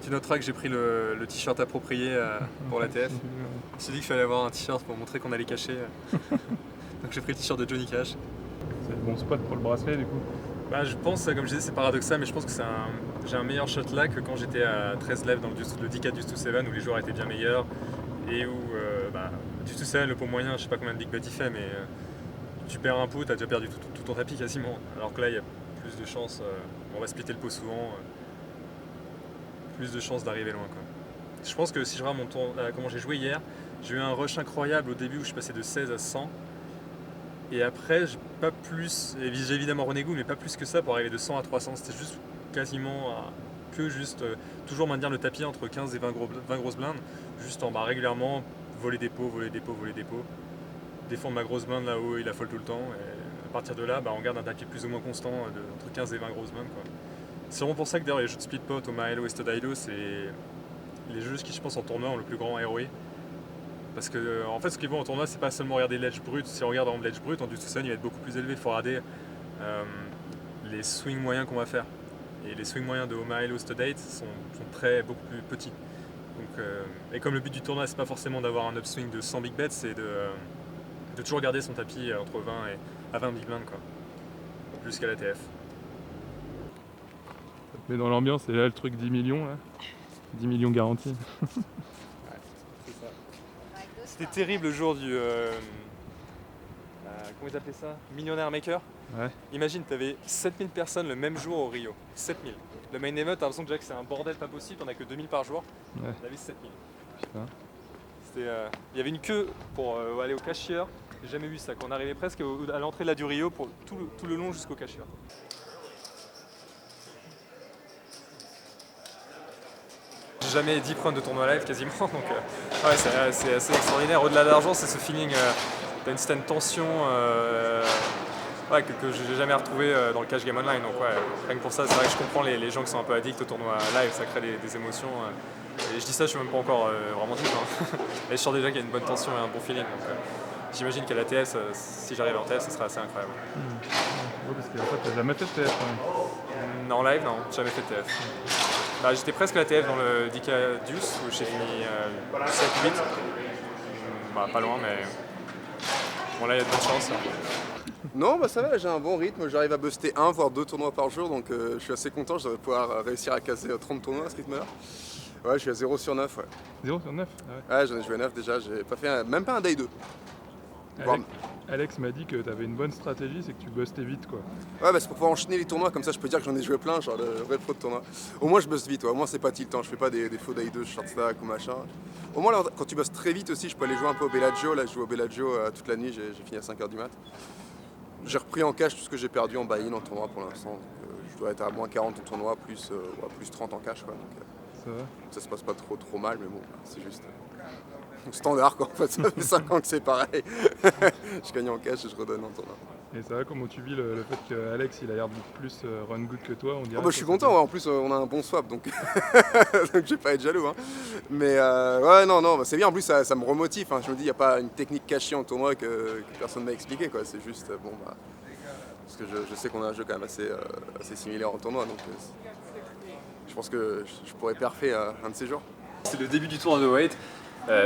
Tu noteras que j'ai pris le t-shirt approprié pour la TF. On s'est dit qu'il fallait avoir un t-shirt pour montrer qu'on allait cacher. Donc j'ai pris le t-shirt de Johnny Cash. C'est le bon spot pour le bracelet du coup. Bah, je pense, comme je disais, c'est paradoxal, mais je pense que j'ai un meilleur shot là que quand j'étais à 13 lèvres dans le D4 du 2-7 où les joueurs étaient bien meilleurs et où du 2-7 le pot moyen, je sais pas combien de big bet il fait, mais tu perds un pot, t'as déjà perdu tout ton tapis quasiment. Alors que là, il y a plus de chances, on va splitter le pot souvent, plus de chances d'arriver loin, quoi. Je pense que si je regarde comment j'ai joué hier, j'ai eu un rush incroyable au début où je suis passé de 16 à 100. Et après, j'ai pas plus, et j'ai évidemment René Gou, mais pas plus que ça pour arriver de 100 à 300. C'était juste quasiment toujours maintenir le tapis entre 15 et 20 grosses blindes, juste en bas régulièrement, voler des pots, défendre ma grosse blinde là-haut et la folle tout le temps. Et à partir de là, on garde un tapis plus ou moins constant entre 15 et 20 grosses blindes, quoi. C'est vraiment pour ça que d'ailleurs les jeux de split pot, Omaha et Stud Ilo, c'est les jeux qui je pense en tournoi ont le plus grand ROI. Parce que en fait ce qui vaut en tournoi c'est pas seulement regarder l'edge brut, si on regarde en edge brut, en du tout il va être beaucoup plus élevé, il faut regarder les swings moyens qu'on va faire. Et les swings moyens de Omaha et Stud 8 sont beaucoup plus petits. Donc, et comme le but du tournoi c'est pas forcément d'avoir un upswing de 100 big bets, c'est de toujours garder son tapis entre 20 et 20 big blinds, quoi, jusqu'à la TF. Mais dans l'ambiance, et là le truc 10 millions là. 10 millions garantis. C'était terrible le jour du... comment ils appelaient ça? Millionnaire Maker. Ouais. Imagine, t'avais 7000 personnes le même jour au Rio. 7000. Le main event, t'as l'impression déjà que c'est un bordel pas possible, on a que 2000 par jour. Ouais. On avait 7000. Putain. Il y avait une queue pour aller au cashier. J'ai jamais vu ça. Quand on arrivait presque à l'entrée là du Rio pour tout le long jusqu'au cashier. J'ai jamais 10 points de tournoi live quasiment, donc ouais, c'est assez extraordinaire. Au-delà de l'argent, c'est ce feeling d'instant tension que j'ai jamais retrouvé dans le cash game online. Donc ouais, rien que pour ça, c'est vrai que je comprends les gens qui sont un peu addicts au tournoi live, ça crée des émotions. Et je dis ça, je suis même pas encore vraiment dit. Et je sens déjà qu'il y a une bonne tension et un bon feeling. Donc j'imagine qu'à la TS, si j'arrive en TS, ce sera assez incroyable. Ouais, parce qu'en fait, t'as jamais fait de TF quand même. En live, non, jamais fait de TF. J'étais presque à la TF dans le DK Deuce où j'ai fini 7-8. Pas loin, mais bon, là il y a de bonnes chances. Non, ça va, j'ai un bon rythme, j'arrive à buster 1 voire 2 tournois par jour, donc je suis assez content, je devrais pouvoir réussir à caser 30 tournois à ce rythme-là. Ouais, je suis à 0 sur 9, ouais. 0 sur 9? Ouais, j'en ai joué 9 déjà, j'ai pas fait même pas un day 2. Alex m'a dit que t'avais une bonne stratégie, c'est que tu bustais vite quoi. Ouais, c'est pour pouvoir enchaîner les tournois, comme ça je peux dire que j'en ai joué plein, genre le vrai pro de tournoi. Au moins je buste vite, au moins c'est pas tiltant, je fais pas des faux day 2, short stack ou machin. Au moins là, quand tu bustes très vite aussi, je peux aller jouer un peu au Bellagio, là je joue au Bellagio toute la nuit, j'ai fini à 5h du mat. J'ai repris en cash tout ce que j'ai perdu en buy-in en tournoi pour l'instant, donc je dois être à moins 40 en tournoi, plus 30 en cash quoi. Donc, ça se passe pas trop mal, mais bon, c'est juste standard quoi, en fait, ça fait 5 ans que c'est pareil. Je gagne en cash et je redonne en tournoi. Et ça va, comment tu vis le fait qu'Alex il a l'air de plus run good que toi, on dirait? Je suis content, ouais, en plus on a un bon swap donc, donc je vais pas être jaloux. Hein. Mais ouais, non, c'est bien, en plus ça me remotive, hein. Je me dis, il n'y a pas une technique cachée en tournoi que personne m'a expliqué, quoi. C'est juste, parce que je sais qu'on a un jeu quand même assez similaire en tournoi, donc je pense que je pourrais parfait un de ces jours. C'est le début du tournoi de White.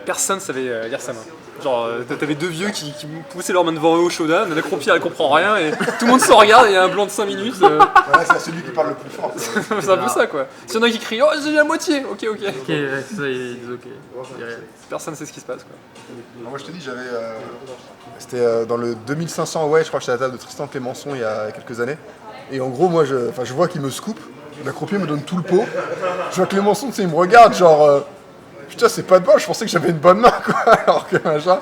Personne savait lire sa main. Genre, t'avais deux vieux qui poussaient leur main devant eux au showdown, la croupière elle comprend rien et tout le monde se regarde et il y a un blanc de 5 minutes. Ouais, c'est celui qui parle le plus fort. C'est un peu ça quoi. S'il y en a qui crient, oh j'ai la moitié, ok. Ok, ouais, c'est ça, ils disent ok. Personne sait ce qui se passe quoi. Moi je te dis, c'était dans le 2500 je crois que j'étais à la table de Tristan Clémençon il y a quelques années. Et en gros, moi je vois qu'il me scoop, la croupier me donne tout le pot. Je vois Clémençon, il me regarde genre. Putain, c'est pas de bol, je pensais que j'avais une bonne main, quoi, alors que machin.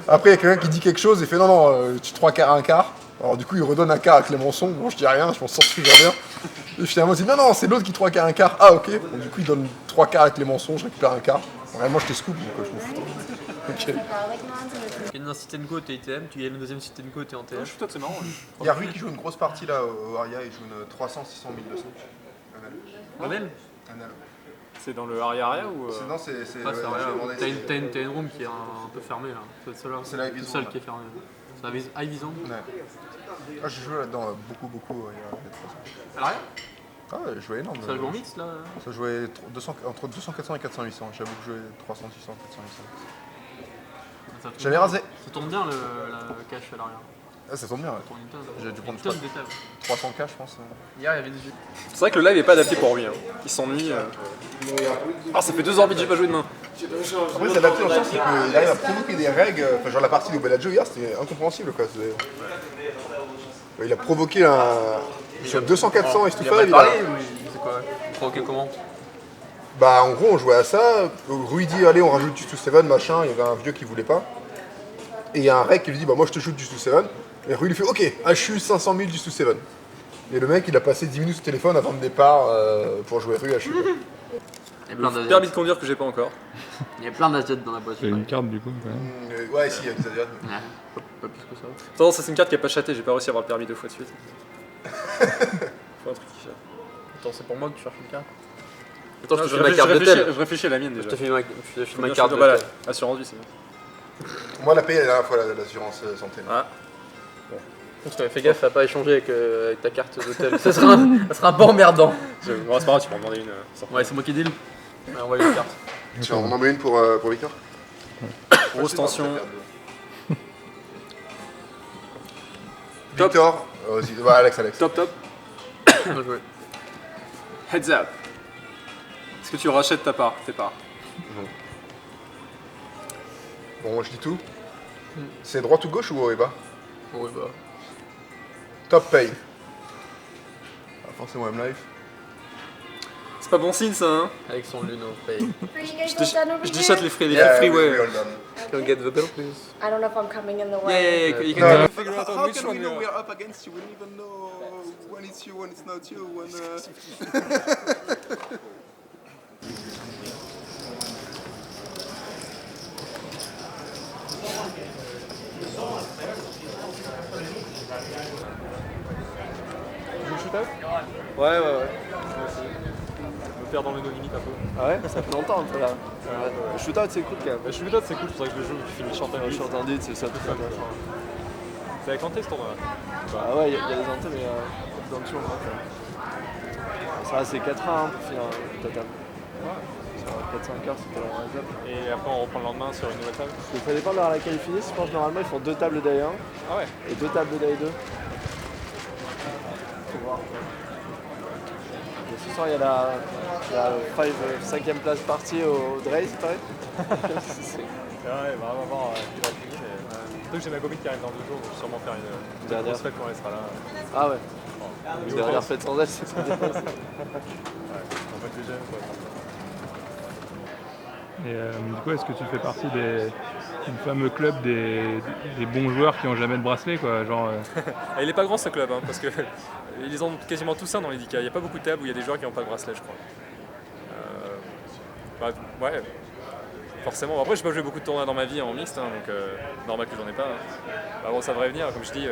Après, il y a quelqu'un qui dit quelque chose et fait non, tu 3 quarts, 1 quart. Alors, du coup, il redonne un quart à Clémençon. Bon, je dis rien, je m'en sors toujours bien. Et finalement, il dit non, c'est l'autre qui 3 quarts, 1 quart. Ah, ok. Donc, du coup, il donne 3 quarts à Clémençon, je récupère 1 quart. Vraiment, je te scoop, donc je m'en fous. Okay. Tu gagnes un sit and go, t'es ITM, tu gagnes le deuxième sit and go, t'es en TF. Putain, c'est marrant. Il y a Rui qui joue une grosse partie là au Aria, il joue une 300, 600, 1200. Même C'est dans le Aria ou Non, c'est t'as une room qui est un peu fermée là. C'est la le seul qui est fermé. C'est la High Vision. Ouais. Je joue là-dedans beaucoup. Il y a 3 ans. À l'arrière? Ah ouais, je jouais énorme. Ça joue en mix là? Ça jouait entre 200, 400 et 400, 800. J'avoue que je jouais 300, 600, 400, 800. J'avais rasé. Ça tourne bien la cache à l'arrière. Ah, ça tombe bien, ouais. Ça tourne une tonne. J'ai dû prendre Une tonne de tables. 300K, je pense. Hier, il y avait 18. C'est vrai que le live est pas adapté pour lui. Hein. Il s'ennuie. Ah, ça fait 2 orbites que j'ai pas joué de main. Après, c'est adapté dans le sens qu'il arrive à provoquer des règles. Enfin, genre la partie de Bellagio hier, c'était incompréhensible, quoi. Il a provoqué sur 200-400 et tout Il a pas parlé ou c'est quoi? Provoqué comment? Bah, en gros, on jouait à ça. Rui dit, allez, on rajoute Just to Seven, machin. Il y avait un vieux qui voulait pas. Et il y a un rec qui lui dit, bah, moi je te shoot Just to Seven. Et Rui lui fait, ok, HU 500 000 Just to Seven. Et le mec, il a passé 10 minutes au téléphone avant le départ pour jouer Rui HU. Il y a plein Le permis d'asiates. de conduire que j'ai pas encore. Il y a plein d'asiates dans la boîte. C'est une carte du coup quand même. Ouais, si, il y a des asiates. Ouais, pas plus que ça. Attends, ça c'est une carte qui a pas chaté, j'ai pas réussi à avoir le permis 2 fois de suite. Faut un truc qui chatte. Attends, c'est pour moi que tu cherches une carte? Attends, Non, je, je te file ma carte réfléchis, d'hôtel. je réfléchis à la mienne Je déjà. te file ma Bien, carte je- bah, là, d'hôtel. assurance vie, c'est bien. Moi, la paye la dernière fois, l'assurance santé. Ah, Fais gaffe à pas échanger avec ta carte d'hôtel. ça sera un peu emmerdant. bon, c'est pas grave, tu m'en demandais une. Ouais, c'est moi qui deal. Ouais, on va une carte. Tu en mets une pour Victor? Grosse tension. Victor, vas-y, bah, Alex. Top, top. Bien joué. Heads up. Est-ce que tu rachètes tes parts? Bon, je dis tout. C'est droite ou gauche ou haut et bas? Ouais, bah. Top pay. Ah, forcément M-Life. C'est pas bon signe ça, hein? Avec son Luno Pay. Are you guys all done over Je here? déchatte les frais, Yeah, freeway. we all done. Can we get the bill, please? I don't know if I'm coming in the way. Yeah, you No. can figure out How which can one we we know are. we're up against you? We don't even know when it's you, when it's not you, when... Ouais. Je me perds dans le no limite un peu. Ah ouais, ça fait longtemps un peu là. Le shootout c'est cool quand même. Le shootout c'est cool, c'est pour ça que je le joue, tu finis chanteur. Je suis entendu, c'est ça tout ça. C'est avec Anté ce tournoi. Ah ouais, il y a des antennes, mais pas besoin de chaud. Ça va, c'est 4 heures pour finir le total. Ça va 4-5 heures, c'était la réserve. Et après on reprend le lendemain sur une nouvelle table. Ça dépend de l'heure à laquelle ils finissent. Je pense que normalement ils font 2 tables d'AI1 Ah ouais. et 2 tables d'AI2. Faut voir. Et ce soir il y a la 5ème place partie au Drey, c'est pareil. Ouais, bah, on va voir qui va finir. Surtout que j'ai ma copine qui arrive dans 2 jours, donc je vais sûrement faire une Dernière. grosse fête quand elle sera là. Ah ouais. Une dernière fête sans elle, c'est pas bien. En fait, déjà, quoi. Et du coup, est-ce que tu fais partie du fameux club des bons joueurs qui ont jamais de bracelet quoi, genre Il est pas grand ce club, hein, parce que ils ont quasiment tous un dans les 10K. Il n'y a pas beaucoup de tables où il y a des joueurs qui n'ont pas de bracelet, je crois. Ouais, forcément. Après, j'ai pas joué beaucoup de tournois dans ma vie en mixte, hein, donc normal que j'en ai pas. Hein. Bah, bon, ça devrait venir, comme je dis.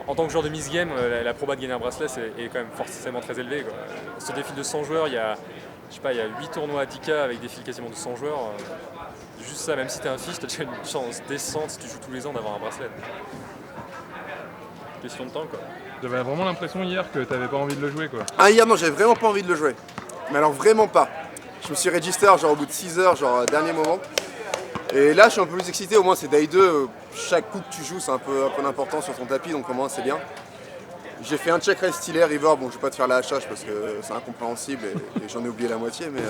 En tant que joueur de Miss Game, la proba de gagner un bracelet est quand même forcément très élevée. Quoi. Sur des fils de 100 joueurs, il y a 8 tournois à 10K avec des fils quasiment de 100 joueurs. Juste ça, même si t'es un fiche, t'as déjà une chance décente si tu joues tous les ans d'avoir un bracelet. Question de temps quoi. J'avais vraiment l'impression hier que t'avais pas envie de le jouer quoi. Ah hier non, j'avais vraiment pas envie de le jouer. Mais alors vraiment pas. Je me suis register genre au bout de 6 heures, genre dernier moment. Et là je suis un peu plus excité, au moins c'est Day 2, chaque coup que tu joues c'est un peu d'importance sur ton tapis, donc au moins c'est bien. J'ai fait un check raise stylé river, bon je vais pas te faire la HH parce que c'est incompréhensible et j'en ai oublié la moitié, mais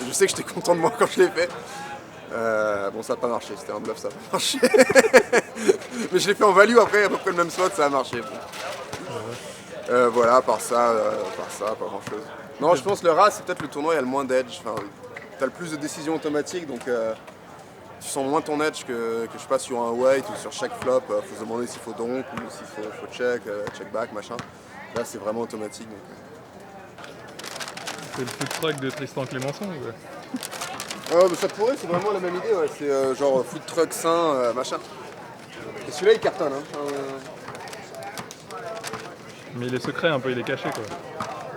je sais que j'étais content de moi quand je l'ai fait. Bon ça a pas marché, c'était un bluff, ça a pas marché. Mais je l'ai fait en value après, à peu près le même slot, ça a marché. Voilà, par ça, pas grand chose. Non, je pense que le RAS, c'est peut-être le tournoi, il y a le moins d'edge. Enfin, t'as le plus de décisions automatiques, donc tu sens moins ton edge que je sais pas sur un white ou sur chaque flop. Faut se demander s'il faut donk ou s'il faut check, check back, machin. Là, c'est vraiment automatique. Donc, C'est le food truck de Tristan Clémenceau quoi. mais ça pourrait, c'est vraiment la même idée, ouais. C'est genre food truck sain, machin. Et celui-là, il cartonne. Hein. Mais il est secret un peu, il est caché quoi.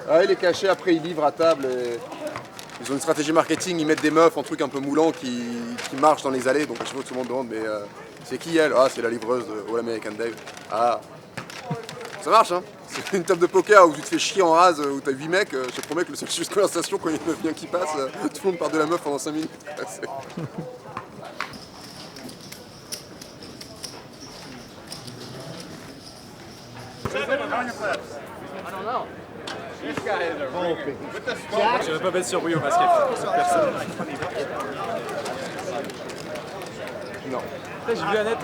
Ah, il est caché, après ils livrent à table. Et ils ont une stratégie marketing, ils mettent des meufs en truc un peu moulant qui marchent dans les allées. Donc à chaque fois tout le monde demande mais c'est qui elle? Ah c'est la livreuse de All American Dave. Ah. Ça marche, hein. C'est une table de poker où tu te fais chier en rase, où t'as 8 mecs, je te promets que le seul sujet de conversation, quand il y a une meuf bien qui passe, tout le monde parle de la meuf pendant 5 minutes. Je vais pas mettre sur Wii au basket, sur personne. Non. Après, j'ai vu Annette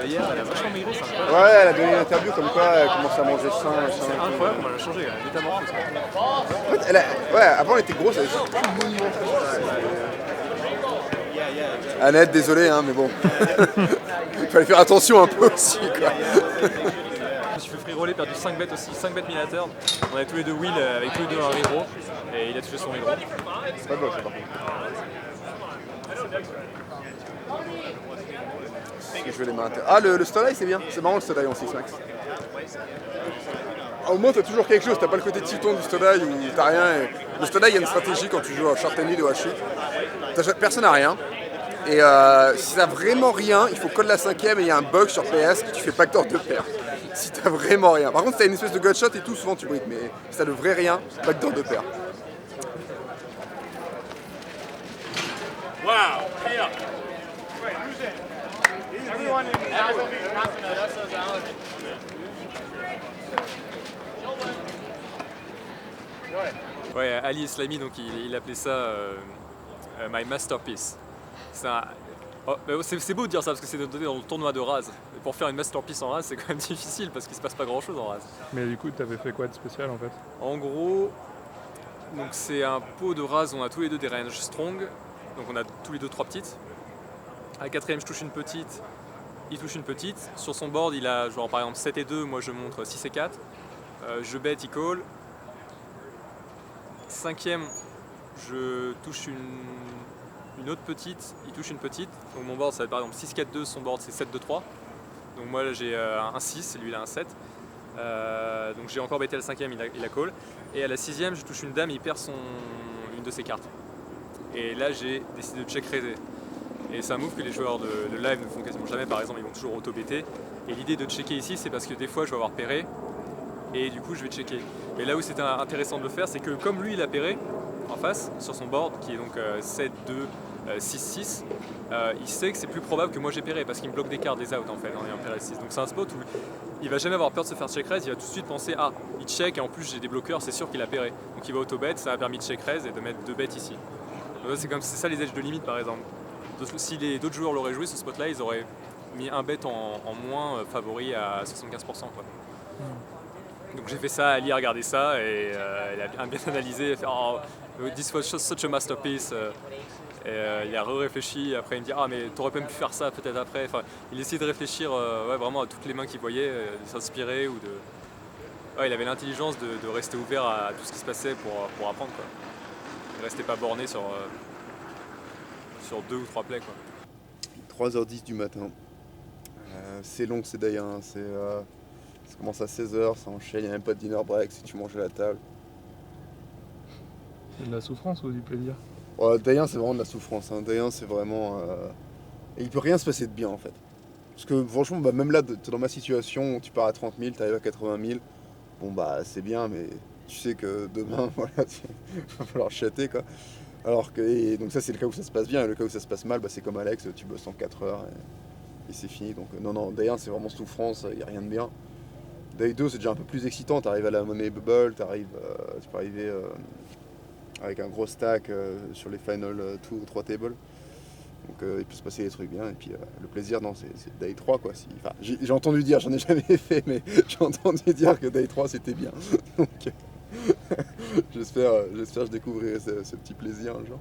hier, elle a vachement maigri, c'est incroyable. Ouais, elle a donné une interview comme quoi elle commence à manger sain. C'est incroyable, elle a changé, elle a métamorphose. En fait, ouais, avant elle était grosse, elle était tout monument. Annette, désolé, hein, mais bon. Il fallait faire attention un peu aussi, quoi. Je me suis fait free roller, perdu 5 bêtes aussi, 5 bêtes mid-turn. On a tous les deux wheel avec tous les deux un redraw et il a touché son redraw. C'est pas beau, ça, par contre. Je vais les mains inter- Ah, le stun c'est bien. C'est marrant le stun en 6 max. Au moins, t'as toujours quelque chose. T'as pas le côté Titon du stun où t'as rien. Et... Le stun il y a une stratégie quand tu joues à short and lead ou à shit. Personne n'a rien. Et si t'as vraiment rien, il faut call la 5ème et il y a un bug sur PS que tu fais backdoor de paire. Si t'as vraiment rien. Par contre, si t'as une espèce de gutshot et tout, souvent tu briques. Mais si t'as le vrai rien, backdoor de paire. Ouais, Ali Islami, donc il appelait ça My Masterpiece. C'est beau de dire ça parce que c'est donné dans le tournoi de Raz. Et pour faire une masterpiece en Raz, c'est quand même difficile parce qu'il se passe pas grand chose en Raz. Mais du coup, t'avais fait quoi de spécial en fait? En gros, donc c'est un pot de Raz, on a tous les deux des ranges strong. Donc on a tous les deux 3 petites. À la 4ème, je touche une petite, il touche une petite. Sur son board, il a genre par exemple 7 et 2, moi je montre 6 et 4. Je bet, il call. 5ème, je touche une autre petite, il touche une petite. Donc mon board, ça va être par exemple 6, 4, 2, son board c'est 7, 2, 3. Donc moi là, j'ai un 6, lui il a un 7. Donc j'ai encore bêté le 5ème, il a call. Et à la 6ème, je touche une dame, il perd une de ses cartes. Et là, j'ai décidé de check raiser. Et c'est un move que les joueurs de live ne font quasiment jamais, par exemple, ils vont toujours auto-bêter. Et l'idée de checker ici, c'est parce que des fois, je vais avoir pairé, et du coup, je vais checker. Et là où c'était intéressant de le faire, c'est que comme lui, il a pairé en face, sur son board, qui est donc 7, 2, 6, 6, il sait que c'est plus probable que moi j'ai pairé, parce qu'il me bloque des cartes, des outs en fait, en ayant pairé 6. Donc c'est un spot où il va jamais avoir peur de se faire check raise, il va tout de suite penser, ah, il check, et en plus j'ai des bloqueurs, c'est sûr qu'il a pairé. Donc il va auto-bet, ça a permis de check raise et de mettre 2 bêtes ici. Donc c'est ça les edges de limite par exemple. Si les d'autres joueurs l'auraient joué ce spot là, ils auraient mis un bet en moins favori à 75%. Quoi. Donc j'ai fait ça, Ali a regardé ça et il a bien analysé, fait oh, this was such a masterpiece. Il a réfléchi, après il me dit ah mais t'aurais pas pu faire ça peut-être après. Enfin, il essayait de réfléchir ouais, vraiment à toutes les mains qu'il voyait, de s'inspirer ou de. Ouais, il avait l'intelligence de rester ouvert à tout ce qui se passait pour apprendre quoi. Il restait pas borné sur 2 ou 3 plays quoi. 3h10 du matin. C'est long, c'est day 1. Ça commence à 16h, ça enchaîne, il n'y a même pas de dinner break si tu manges à la table. C'est de la souffrance ou du plaisir? Ouais, day 1 c'est vraiment de la souffrance. Day 1 c'est vraiment. Et il peut rien se passer de bien en fait. Parce que franchement, bah, même là, t'es dans ma situation où tu pars à 30 000, t'arrives à 80 000. Bon bah c'est bien, mais tu sais que demain, voilà, il va falloir chatter quoi. Alors que, et donc ça c'est le cas où ça se passe bien, et le cas où ça se passe mal, bah, c'est comme Alex, tu bosses en 4 heures et c'est fini. Donc non, Day 1 c'est vraiment souffrance, il n'y a rien de bien. Day 2 c'est déjà un peu plus excitant, tu arrives à la money bubble, tu peux arriver avec un gros stack sur les final 2 ou 3 tables. Donc il peut se passer des trucs bien, et puis le plaisir, non, c'est Day 3 quoi. Enfin, j'ai entendu dire, j'en ai jamais fait, mais j'ai entendu dire que Day 3 c'était bien. Donc j'espère que je découvrirai ce petit plaisir un jour.